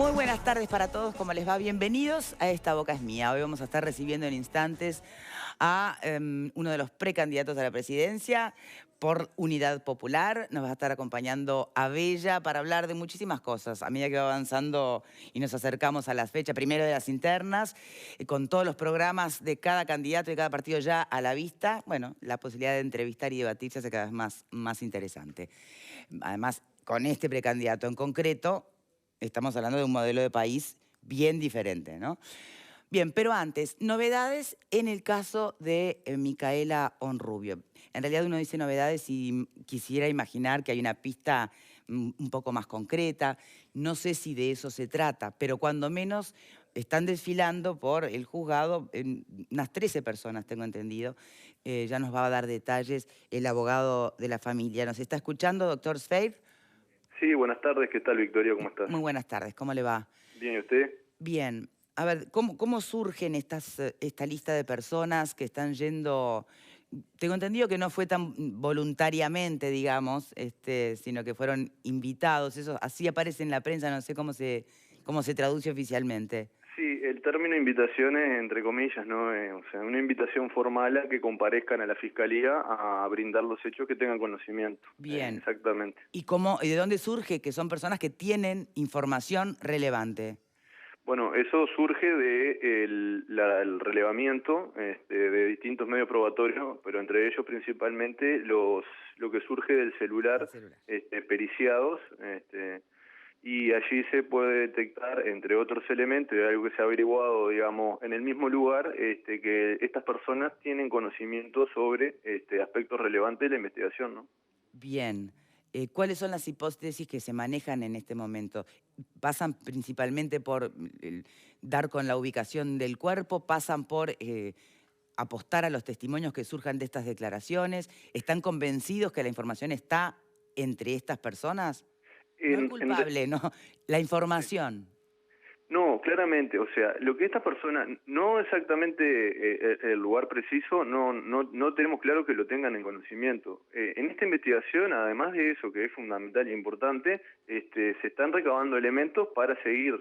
Muy buenas tardes para todos, ¿cómo les va? Bienvenidos a Esta Boca es Mía. Hoy vamos a estar recibiendo en instantes a uno de los precandidatos a la presidencia por Unidad Popular. Nos va a estar acompañando Abella para hablar de muchísimas cosas. A medida que va avanzando y nos acercamos a las fechas, primero de las internas, con todos los programas de cada candidato y de cada partido ya a la vista, bueno, la posibilidad de entrevistar y debatir se hace cada vez más interesante. Además, con este precandidato en concreto, estamos hablando de un modelo de país bien diferente, ¿no? Bien, pero antes, novedades en el caso de Micaela Onrubio. En realidad uno dice novedades y quisiera imaginar que hay una pista un poco más concreta. No sé si de eso se trata, pero cuando menos están desfilando por el juzgado unas 13 personas, tengo entendido. Ya nos va a dar detalles el abogado de la familia. ¿Nos está escuchando, doctor Sveir? Sí, buenas tardes. ¿Qué tal, Victoria? ¿Cómo estás? Muy buenas tardes. ¿Cómo le va? Bien, ¿y usted? Bien. A ver, ¿cómo surgen esta lista de personas que están yendo? Tengo entendido que no fue tan voluntariamente, digamos, sino que fueron invitados. Eso así aparece en la prensa, no sé cómo se traduce oficialmente. Sí, el término invitación es entre comillas, ¿no? O sea, una invitación formal a que comparezcan a la Fiscalía a brindar los hechos que tengan conocimiento. Bien. Exactamente. ¿Y de dónde surge que son personas que tienen información relevante? Bueno, eso surge de el relevamiento de distintos medios probatorios, pero entre ellos principalmente lo que surge del celular, periciados, y allí se puede detectar, entre otros elementos, de algo que se ha averiguado, digamos, en el mismo lugar, que estas personas tienen conocimiento sobre aspectos relevantes de la investigación, ¿no? Bien. ¿Cuáles son las hipótesis que se manejan en este momento? ¿Pasan principalmente por dar con la ubicación del cuerpo? ¿Pasan por apostar a los testimonios que surjan de estas declaraciones? ¿Están convencidos que la información está entre estas personas? No el culpable, no, la información. No, claramente, o sea, lo que esta persona, no exactamente el lugar preciso, no tenemos claro que lo tengan en conocimiento. En esta investigación, además de eso, que es fundamental e importante, se están recabando elementos para seguir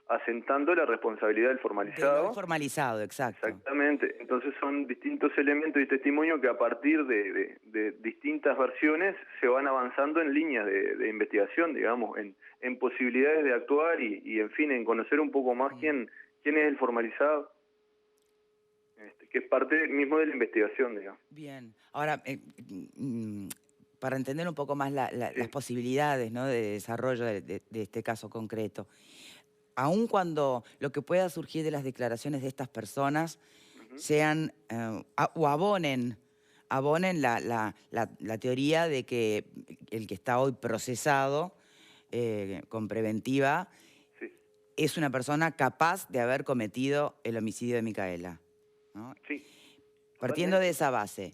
asentando la responsabilidad del formalizado. Del formalizado, exacto. Exactamente. Entonces son distintos elementos y testimonios que a partir de distintas versiones se van avanzando en líneas de investigación, digamos, en posibilidades de actuar y en fin, en conocer un poco más quién es el formalizado, que es parte mismo de la investigación, digamos. Bien. Ahora, para entender un poco más las posibilidades, ¿no?, de desarrollo de este caso concreto, aun cuando lo que pueda surgir de las declaraciones de estas personas sean o abonen la teoría de que el que está hoy procesado con preventiva es una persona capaz de haber cometido el homicidio de Micaela, ¿no? Sí. Partiendo de esa base,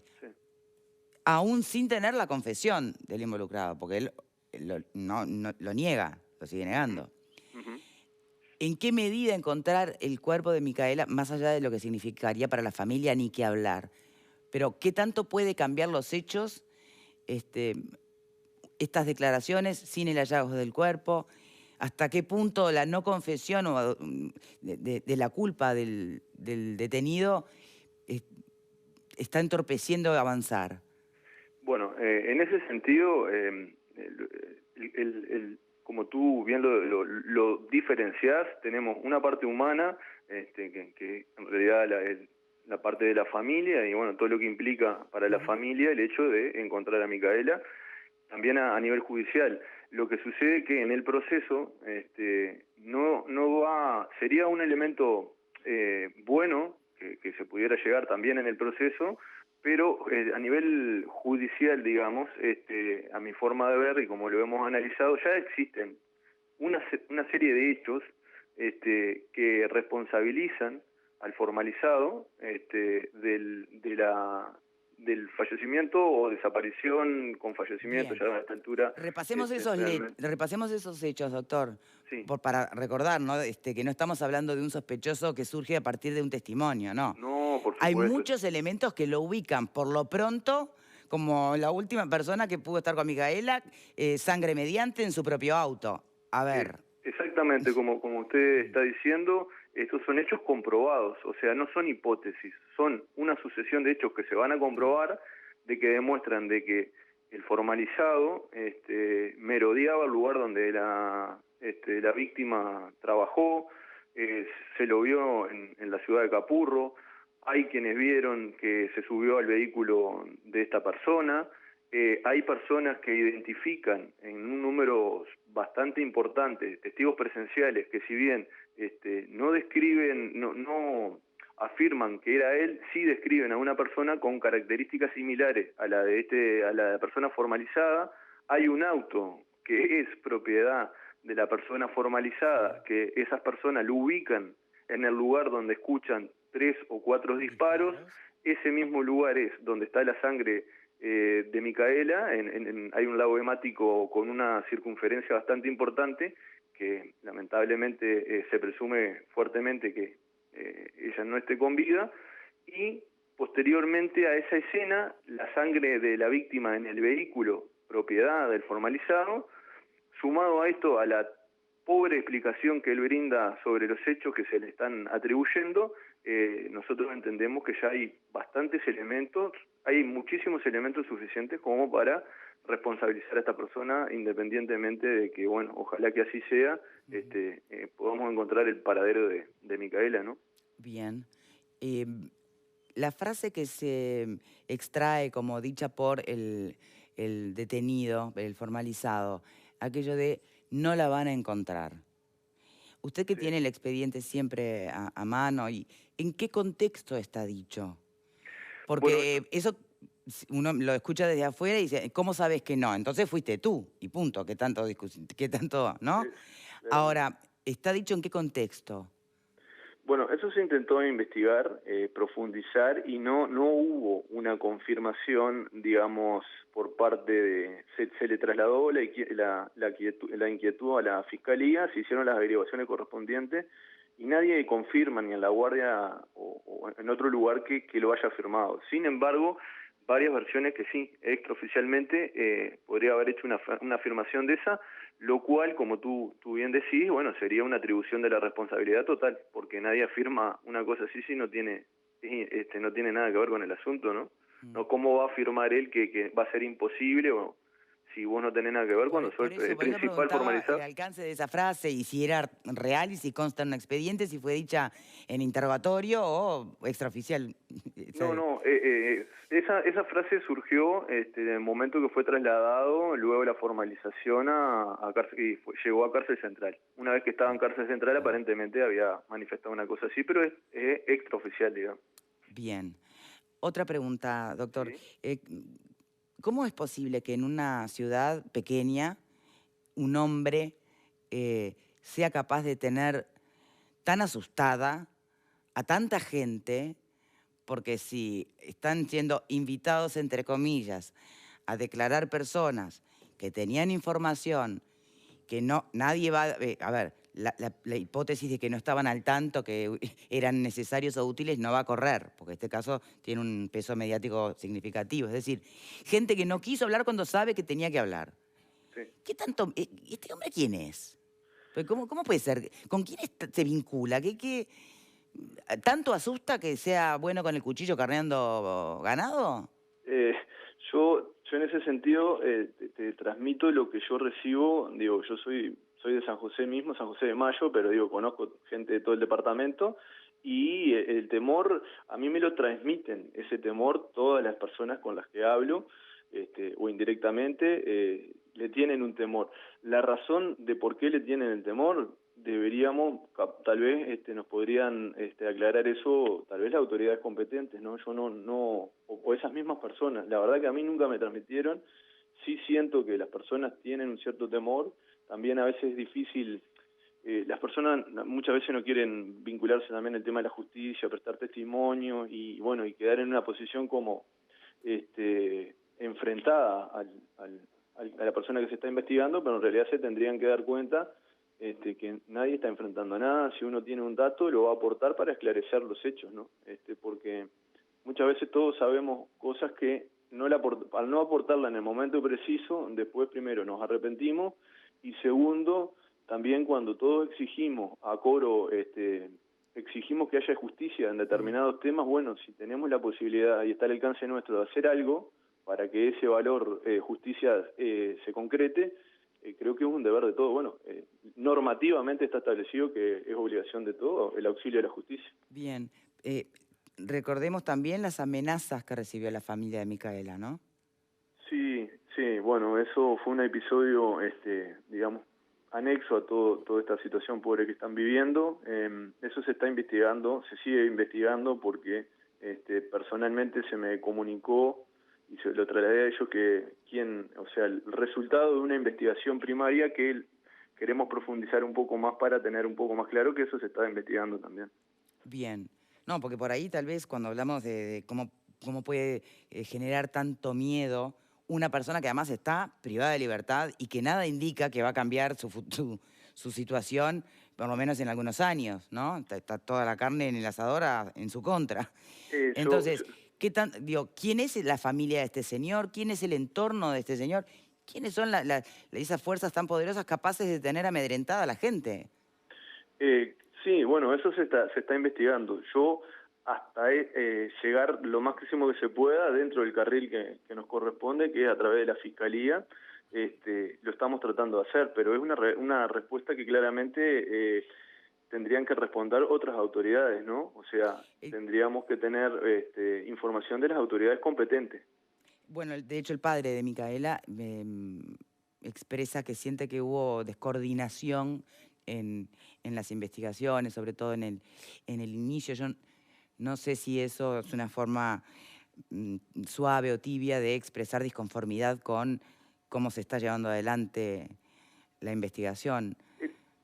aún sin tener la confesión del involucrado, porque él no lo niega, lo sigue negando. ¿En qué medida encontrar el cuerpo de Micaela, más allá de lo que significaría para la familia, ni qué hablar? Pero ¿qué tanto puede cambiar los hechos, estas declaraciones sin el hallazgo del cuerpo? ¿Hasta qué punto la no confesión de la culpa del detenido está entorpeciendo avanzar? Bueno, en ese sentido, como tú bien lo diferenciás, tenemos una parte humana, que en realidad la parte de la familia y bueno, todo lo que implica para la familia el hecho de encontrar a Micaela, también a nivel judicial. Lo que sucede que en el proceso sería un elemento bueno que se pudiera llegar también en el proceso, pero a nivel judicial, digamos, a mi forma de ver y como lo hemos analizado, ya existen una serie de hechos que responsabilizan al formalizado del fallecimiento o desaparición con fallecimiento. Bien. Ya a esta altura. Repasemos esos hechos, doctor, sí. para recordar, ¿no?, que no estamos hablando de un sospechoso que surge a partir de un testimonio, no. No, por supuesto. Hay muchos elementos que lo ubican, por lo pronto, como la última persona que pudo estar con Micaela, sangre mediante en su propio auto. A ver, Exactamente, como usted está diciendo, estos son hechos comprobados, o sea, no son hipótesis, son una sucesión de hechos que se van a comprobar, de que demuestran de que el formalizado merodeaba el lugar donde la víctima trabajó, se lo vio en la ciudad de Capurro, hay quienes vieron que se subió al vehículo de esta persona. Hay personas que identifican en un número bastante importante testigos presenciales que, si bien no describen, no afirman que era él, sí describen a una persona con características similares a la a la persona formalizada. Hay un auto que es propiedad de la persona formalizada, que esas personas lo ubican en el lugar donde escuchan 3 o 4 disparos. Ese mismo lugar es donde está la sangre de Micaela. Hay un lago hemático con una circunferencia bastante importante, que lamentablemente se presume fuertemente que ella no esté con vida, y posteriormente a esa escena, la sangre de la víctima en el vehículo, propiedad del formalizado, sumado a esto, a la pobre explicación que él brinda sobre los hechos que se le están atribuyendo, nosotros entendemos que ya hay bastantes elementos, hay muchísimos elementos suficientes como para responsabilizar a esta persona, independientemente de que, bueno, ojalá que así sea, podamos encontrar el paradero de Micaela, ¿no? Bien. La frase que se extrae como dicha por el detenido, el formalizado, aquello de no la van a encontrar. Usted que tiene el expediente siempre a mano, ¿y en qué contexto está dicho? Porque Bueno, eso uno lo escucha desde afuera y dice, ¿cómo sabes que no? Entonces fuiste tú, y punto, qué tanto, ¿no? Ahora, ¿está dicho en qué contexto? Bueno, eso se intentó investigar, profundizar, y no hubo una confirmación, digamos, por parte de... Se le trasladó la inquietud a la Fiscalía, se hicieron las averiguaciones correspondientes, y nadie confirma, ni en la Guardia o en otro lugar, que lo haya firmado. Sin embargo, varias versiones que sí, extraoficialmente podría haber hecho una afirmación de esa, lo cual, como tú bien decís, bueno, sería una atribución de la responsabilidad total, porque nadie afirma una cosa así si no tiene nada que ver con el asunto, ¿no? No, ¿cómo va a afirmar él que va a ser imposible, o si vos no tenés nada que ver cuando sos el Por eso principal preguntaba el formalizado? alcance de esa frase y si era real y si consta en un expediente, si fue dicha en interrogatorio o extraoficial. No, esa frase surgió en el momento que fue trasladado luego de la formalización a cárcel, y llegó a cárcel central. Una vez que estaba en cárcel central, aparentemente había manifestado una cosa así, pero es extraoficial, digamos. Bien. Otra pregunta, doctor. ¿Sí? ¿Cómo es posible que en una ciudad pequeña un hombre sea capaz de tener tan asustada a tanta gente? Porque si están siendo invitados, entre comillas, a declarar personas que tenían información, que nadie va a ver, la hipótesis de que no estaban al tanto, que eran necesarios o útiles, no va a correr, porque este caso tiene un peso mediático significativo. Es decir, gente que no quiso hablar cuando sabe que tenía que hablar. Sí. ¿Qué tanto? ¿Este hombre quién es? Pues, ¿cómo puede ser? ¿Con quién se vincula? ¿Qué tanto asusta que sea bueno con el cuchillo carneando ganado? Eh, yo en ese sentido te transmito lo que yo recibo. Digo, yo soy de San José mismo, San José de Mayo, pero digo, conozco gente de todo el departamento, y el temor a mí me lo transmiten, ese temor, todas las personas con las que hablo, o indirectamente, le tienen un temor. La razón de por qué le tienen el temor, deberíamos, tal vez nos podrían aclarar eso, tal vez las autoridades competentes, ¿no? Yo o esas mismas personas. La verdad que a mí nunca me transmitieron. Sí siento que las personas tienen un cierto temor. También a veces es difícil, las personas muchas veces no quieren vincularse también al tema de la justicia, prestar testimonio, y bueno, y quedar en una posición como enfrentada a la persona que se está investigando, pero en realidad se tendrían que dar cuenta que nadie está enfrentando a nada. Si uno tiene un dato, lo va a aportar para esclarecer los hechos, ¿no? Porque muchas veces todos sabemos cosas que al no aportarla en el momento preciso, después primero nos arrepentimos, y segundo, también cuando todos exigimos a coro, exigimos que haya justicia en determinados temas, bueno, si tenemos la posibilidad y está al alcance nuestro de hacer algo para que ese valor justicia se concrete, creo que es un deber de todo. Bueno, normativamente está establecido que es obligación de todo el auxilio a la justicia. Bien. Recordemos también las amenazas que recibió la familia de Micaela, ¿no? Sí, bueno, eso fue un episodio, digamos, anexo a toda esta situación pobre que están viviendo. Eso se está investigando, se sigue investigando porque personalmente se me comunicó y se lo trasladé a ellos el resultado de una investigación primaria que queremos profundizar un poco más para tener un poco más claro que eso se está investigando también. Bien. No, porque por ahí tal vez cuando hablamos de cómo puede generar tanto miedo una persona que además está privada de libertad y que nada indica que va a cambiar su situación, por lo menos en algunos años, ¿no? Está toda la carne en el asador en su contra. Entonces, ¿quién es la familia de este señor? ¿Quién es el entorno de este señor? ¿Quiénes son esas fuerzas tan poderosas capaces de tener amedrentada a la gente? Sí, bueno, eso se está investigando. Yo hasta llegar lo máximo que se pueda dentro del carril que nos corresponde, que es a través de la Fiscalía, lo estamos tratando de hacer, pero es una respuesta que claramente tendrían que responder otras autoridades, ¿no? O sea, tendríamos que tener información de las autoridades competentes. Bueno, de hecho el padre de Micaela expresa que siente que hubo descoordinación en las investigaciones, sobre todo en el inicio. Yo no sé si eso es una forma suave o tibia de expresar disconformidad con cómo se está llevando adelante la investigación.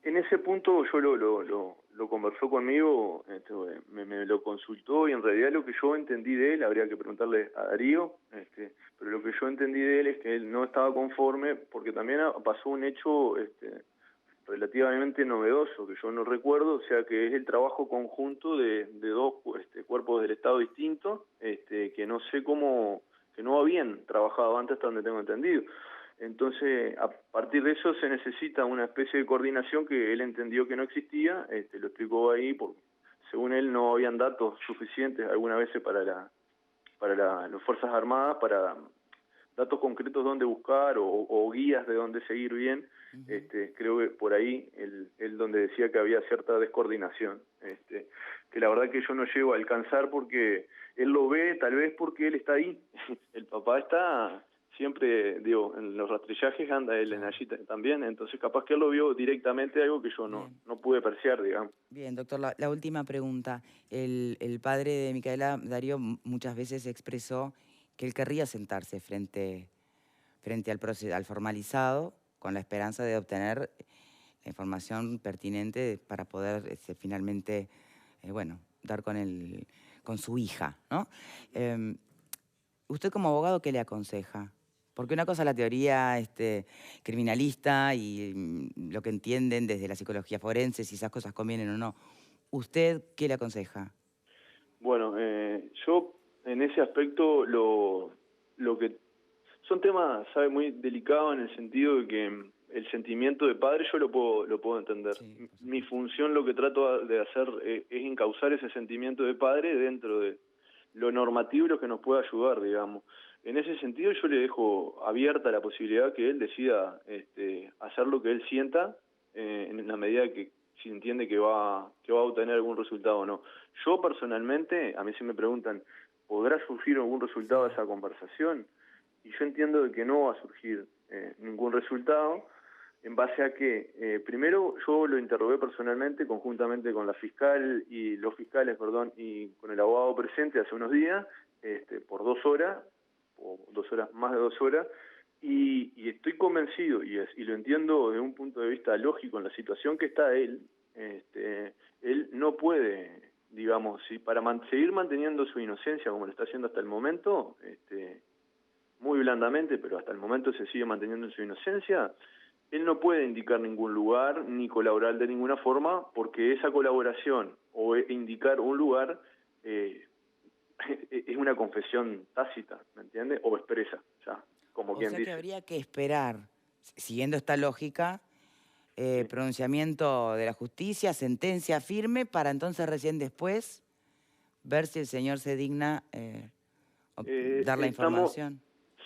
En ese punto yo lo conversó conmigo, me lo consultó y en realidad lo que yo entendí de él, habría que preguntarle a Darío, pero lo que yo entendí de él es que él no estaba conforme porque también pasó un hecho relativamente novedoso que yo no recuerdo, o sea que es el trabajo conjunto de dos cuerpos del Estado distintos, que no sé cómo, que no habían trabajado antes hasta donde tengo entendido. Entonces, a partir de eso se necesita una especie de coordinación que él entendió que no existía, lo explicó ahí, porque según él no habían datos suficientes algunas veces para las Fuerzas Armadas, para datos concretos donde buscar o guías de dónde seguir bien. Creo que por ahí él donde decía que había cierta descoordinación, que la verdad que yo no llego a alcanzar porque él lo ve tal vez porque él está ahí. El papá está siempre, digo, en los rastrillajes anda él en allí también, entonces capaz que él lo vio directamente, algo que yo no pude apreciar, digamos. Bien, doctor, la última pregunta. El padre de Micaela, Darío, muchas veces expresó que él querría sentarse frente al formalizado con la esperanza de obtener la información pertinente para poder finalmente, dar con su hija, ¿no? ¿Usted como abogado qué le aconseja? Porque una cosa es la teoría criminalista y lo que entienden desde la psicología forense, si esas cosas convienen o no. ¿Usted qué le aconseja? Bueno, yo en ese aspecto lo que son temas, sabe, muy delicados en el sentido de que el sentimiento de padre yo lo puedo entender. Sí, mi función, lo que trato de hacer es encauzar ese sentimiento de padre dentro de lo normativo y lo que nos pueda ayudar, digamos. En ese sentido yo le dejo abierta la posibilidad que él decida hacer lo que él sienta en la medida que si entiende que va a obtener algún resultado o no. Yo personalmente, a mí si me preguntan, ¿podrá surgir algún resultado de esa conversación? Y yo entiendo de que no va a surgir ningún resultado, en base a que, primero, yo lo interrogué personalmente, conjuntamente con la fiscal y los fiscales, perdón, y con el abogado presente hace unos días, por 2 horas, o 2 horas, más de 2 horas, y estoy convencido, y lo entiendo desde un punto de vista lógico en la situación que está él, él no puede, digamos, si para seguir manteniendo su inocencia como lo está haciendo hasta el momento, muy blandamente, pero hasta el momento se sigue manteniendo en su inocencia, él no puede indicar ningún lugar ni colaborar de ninguna forma porque esa colaboración o indicar un lugar es una confesión tácita, ¿me entiende? O expresa, ya, como quien dice. O sea que habría que esperar, siguiendo esta lógica, pronunciamiento de la justicia, sentencia firme, para entonces recién después ver si el señor se digna dar la información.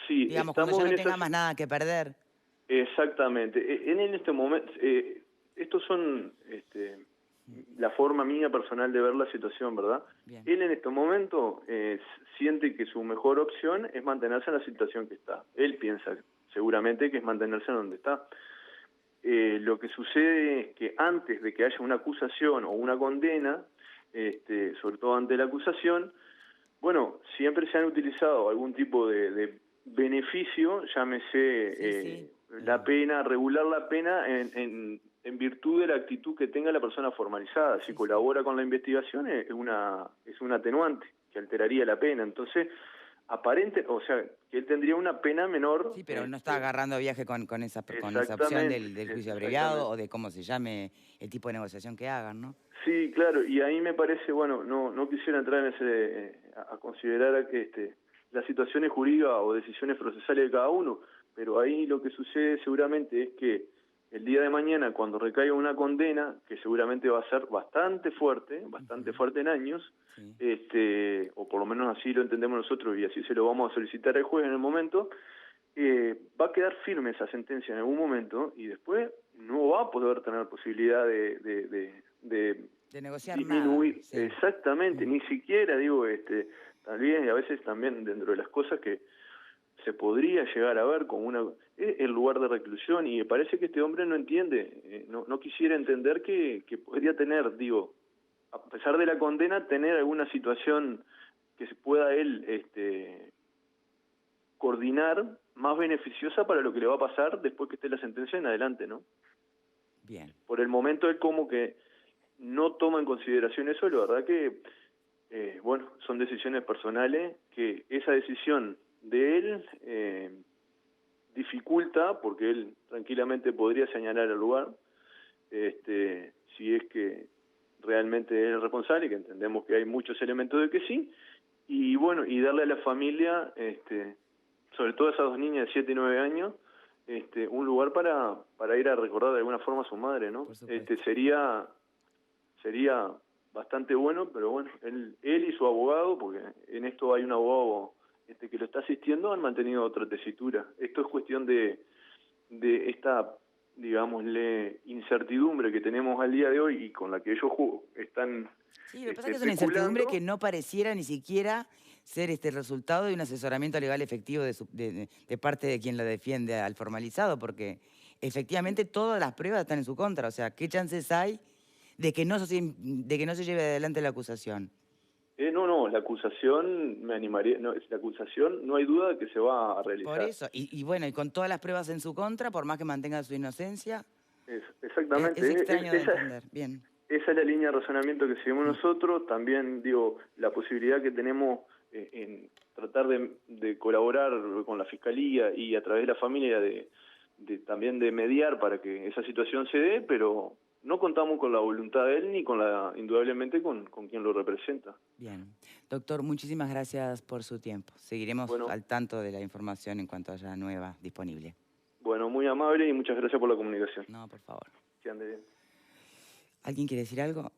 Sí, digamos, cuando ya no tenga más nada que perder. Exactamente. En este momento, estos son la forma mía personal de ver la situación, ¿verdad? Bien. Él en este momento siente que su mejor opción es mantenerse en la situación que está. Él piensa seguramente que es mantenerse en donde está. Lo que sucede es que antes de que haya una acusación o una condena, sobre todo ante la acusación, bueno, siempre se han utilizado algún tipo de beneficio, llámese la pena, regular la pena en virtud de la actitud que tenga la persona formalizada. Si colabora con la investigación es un atenuante que alteraría la pena. Entonces, o sea, que él tendría una pena menor. Sí, pero no está agarrando viaje con esa opción del juicio abreviado o de cómo se llame el tipo de negociación que hagan, ¿no? Sí, claro, y ahí me parece, bueno, no quisiera entrar en a considerar las situaciones jurídicas o decisiones procesales de cada uno, pero ahí lo que sucede seguramente es que el día de mañana, cuando recaiga una condena, que seguramente va a ser bastante fuerte en años, o por lo menos así lo entendemos nosotros y así se lo vamos a solicitar al juez en el momento, va a quedar firme esa sentencia en algún momento y después no va a poder tener posibilidad de negociar disminuir nada. Sí. Exactamente, ni siquiera digo también, y a veces también dentro de las cosas que se podría llegar a ver como el lugar de reclusión, y me parece que este hombre no entiende, no quisiera entender que podría tener, digo, a pesar de la condena, tener alguna situación que se pueda él coordinar más beneficiosa para lo que le va a pasar después que esté la sentencia en adelante, ¿no? Bien. Por el momento él como que no toma en consideración eso, la verdad que, bueno, son decisiones personales, que esa decisión de él dificulta, porque él tranquilamente podría señalar el lugar, si es que realmente es el responsable, que entendemos que hay muchos elementos de que sí, y bueno, y darle a la familia, sobre todo a esas dos niñas de 7 y 9 años, un lugar para ir a recordar de alguna forma a su madre, ¿no? Sería bastante bueno, pero bueno, él y su abogado, porque en esto hay un abogado que lo está asistiendo, han mantenido otra tesitura. Esto es cuestión de esta, digámosle, incertidumbre que tenemos al día de hoy y con la que ellos están. Sí, lo que pasa es que es una incertidumbre que no pareciera ni siquiera ser el resultado de un asesoramiento legal efectivo de parte de quien lo defiende al formalizado, porque efectivamente todas las pruebas están en su contra. O sea, ¿qué chances hay de que no se lleve adelante la acusación? No, la acusación, me animaría, no, la acusación no hay duda de que se va a realizar. Por eso, y bueno, y con todas las pruebas en su contra, por más que mantenga su inocencia, exactamente. Es extraño de entender. Bien. Esa es la línea de razonamiento que seguimos nosotros. También, digo, la posibilidad que tenemos en tratar de colaborar con la Fiscalía y a través de la familia también de mediar para que esa situación se dé, pero no contamos con la voluntad de él ni indudablemente con quien lo representa. Bien. Doctor, muchísimas gracias por su tiempo. Seguiremos al tanto de la información en cuanto haya nueva disponible. Bueno, muy amable y muchas gracias por la comunicación. No, por favor. Que ande bien. ¿Alguien quiere decir algo?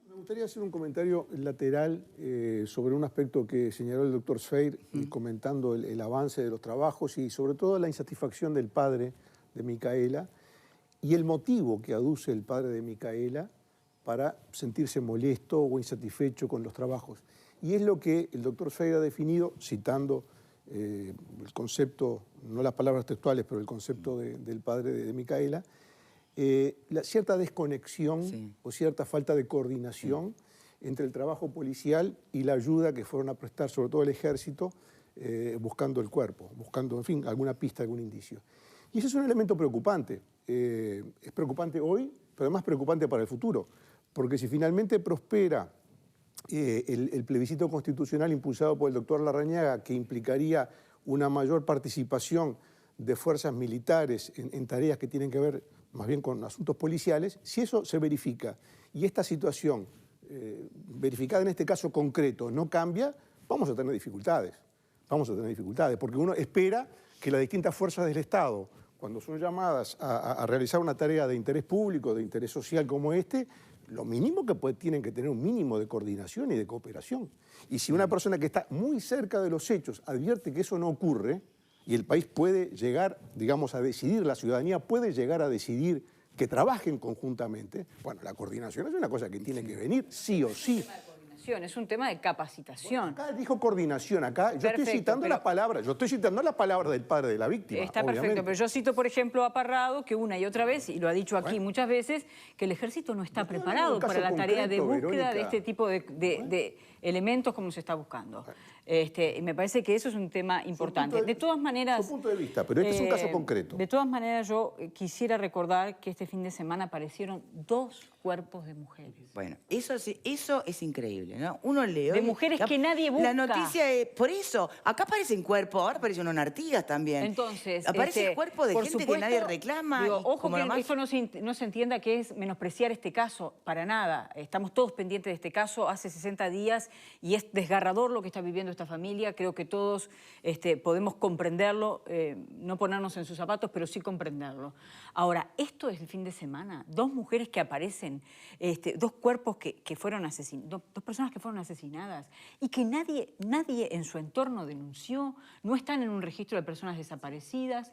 Me gustaría hacer un comentario lateral sobre un aspecto que señaló el doctor Sfeir, comentando el avance de los trabajos y sobre todo la insatisfacción del padre de Micaela y el motivo que aduce el padre de Micaela para sentirse molesto o insatisfecho con los trabajos. Y es lo que el doctor Sfeir ha definido, citando el concepto, no las palabras textuales, pero el concepto del padre de Micaela, cierta desconexión o cierta falta de coordinación entre el trabajo policial y la ayuda que fueron a prestar, sobre todo el ejército, buscando el cuerpo, buscando, en fin, alguna pista, algún indicio. Y ese es un elemento preocupante. Es preocupante hoy, pero además preocupante para el futuro, porque si finalmente prospera el plebiscito constitucional impulsado por el doctor Larrañaga, que implicaría una mayor participación de fuerzas militares en tareas que tienen que ver más bien con asuntos policiales, si eso se verifica y esta situación verificada en este caso concreto no cambia, vamos a tener dificultades. Vamos a tener dificultades, porque uno espera que las distintas fuerzas del Estado, cuando son llamadas a realizar una tarea de interés público, de interés social como este, lo mínimo que tienen que tener un mínimo de coordinación y de cooperación. Y si una persona que está muy cerca de los hechos advierte que eso no ocurre, y el país puede llegar, digamos, a decidir, la ciudadanía puede llegar a decidir que trabajen conjuntamente, bueno, la coordinación es una cosa que tiene que venir sí o sí. Es un tema de capacitación. Bueno, acá dijo coordinación, acá yo estoy citando las palabras, del padre de la víctima. Está obviamente. perfecto, pero yo cito, por ejemplo, a Parrado, que una y otra vez, y lo ha dicho aquí muchas veces, que el ejército no está preparado para la tarea de búsqueda Verónica, de este tipo de elementos como se está buscando. Y me parece que eso es un tema importante. De todas maneras... Su punto de vista, pero este es un caso concreto. De todas maneras, yo quisiera recordar que este fin de semana aparecieron 2 cuerpos de mujeres. Bueno, eso es increíble, ¿no? Uno lee... De mujeres que nadie busca. La noticia es... Por eso, acá aparecen cuerpos, ahora aparecen unas Artigas también. Entonces... Aparece cuerpos de gente supuesto, que nadie reclama. Digo, ojo que nomás... esto no se entienda que es menospreciar este caso, para nada. Estamos todos pendientes de este caso hace 60 días y es desgarrador lo que está viviendo esta familia. Creo que todos podemos comprenderlo, no ponernos en sus zapatos, pero sí comprenderlo. Ahora, esto es el fin de semana. 2 mujeres que aparecen, 2 cuerpos que fueron asesinados, 2 personas que fueron asesinadas y que nadie en su entorno denunció, no están en un registro de personas desaparecidas.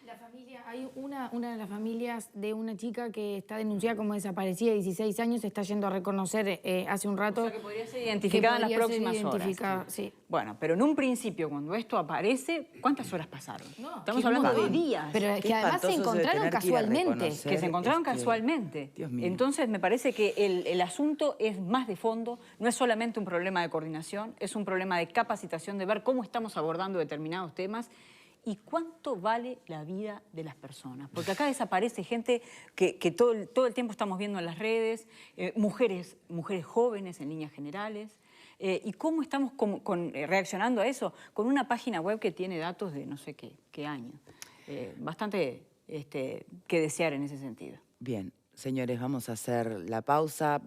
La familia, hay una de las familias de una chica que está denunciada como desaparecida, 16 años, se está yendo a reconocer hace un rato. O sea, que podría ser identificada en las próximas horas. Sí. Bueno, pero en un principio, cuando esto aparece, ¿cuántas horas pasaron? No, estamos hablando de días. Pero es que además se encontraron casualmente. Que se encontraron casualmente. Dios mío. Entonces, me parece que el asunto es más de fondo, no es solamente un problema de coordinación, es un problema de capacitación, de ver cómo estamos abordando determinados temas. ¿Y cuánto vale la vida de las personas? Porque acá desaparece gente que todo el tiempo estamos viendo en las redes, mujeres jóvenes en líneas generales. ¿Y cómo estamos reaccionando a eso? Con una página web que tiene datos de no sé qué año. Bastante que desear en ese sentido. Bien, señores, vamos a hacer la pausa.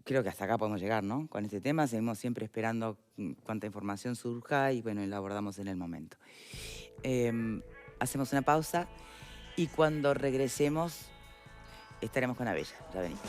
Creo que hasta acá podemos llegar, ¿no? Con este tema, seguimos siempre esperando cuánta información surja y, bueno, la abordamos en el momento. Hacemos una pausa y cuando regresemos estaremos con Abella. Ya venimos.